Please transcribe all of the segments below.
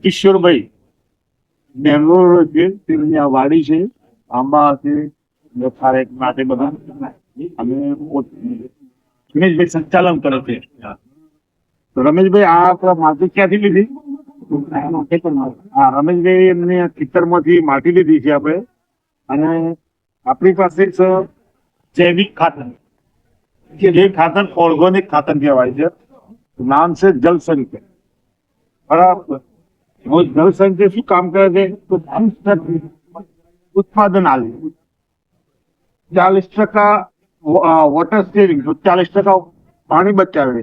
કિશોરભાઈ બેંગ્લોર છે, તેમની આ વાડી છે, આંબા છે, ખારેક માટે બધા અમે રમેશભાઈ સંચાલન કરે છે. તો રમેશભાઈ આ આપણા માટી ક્યાંથી લીધી? હા, રમેશભાઈ એમને ખેતરમાંથી માટી લીધી છે આપણે, અને આપણી પાસે જૈવિક ખાતર, કે જે ખાતર ઓર્ગોનિક ખાતર કહેવાય છે. નામ છે જલસંચય. બરાબર. જલસંચય શું કામ કરે છે? તો ઉત્પાદન આલે 40% વોટર સેવિંગ, 40% પાણી બચાવે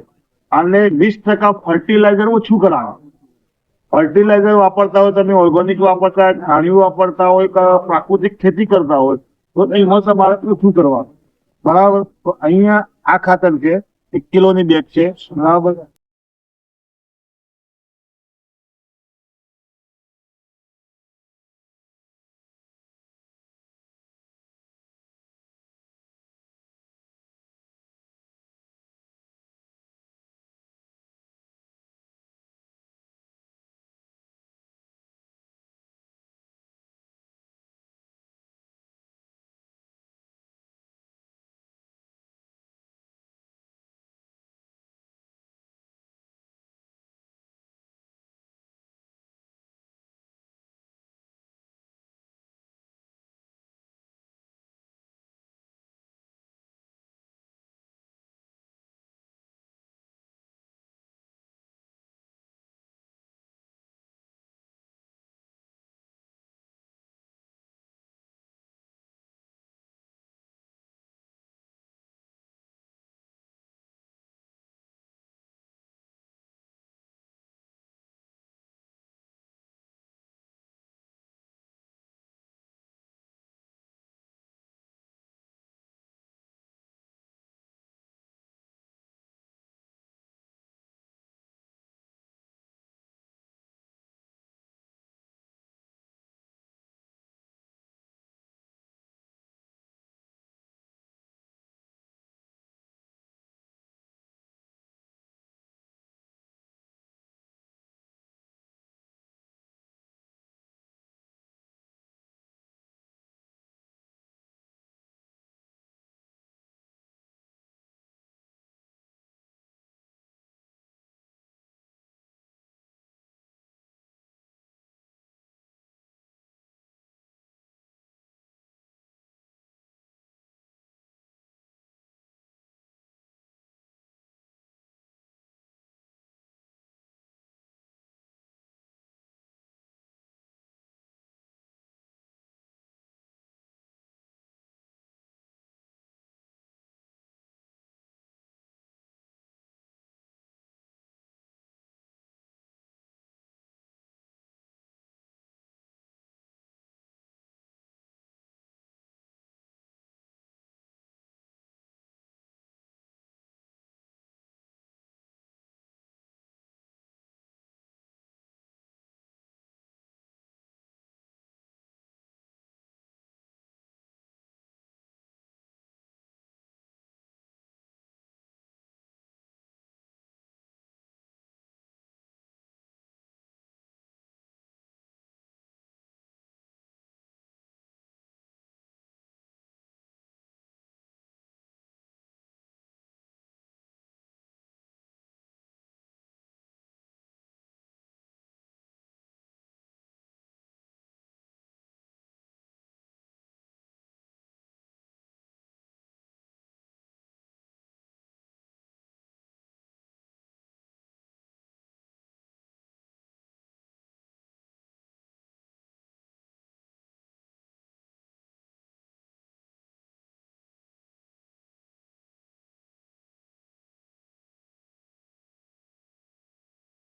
અને 20% ફર્ટિલાઇઝર ઓછું કરાવે. ફર્ટિલાઇઝર વાપરતા હોય, તમે ઓર્ગોનિક વાપરતા હોય, છાણિયું વાપરતા હોય, પ્રાકૃતિક ખેતી કરતા હોય, તો એમાં તમારે ઓછું કરવાનું. બરાબર. તો અહીંયા આ ખાતર છે, 1 કિલોની બેગ છે. બરાબર.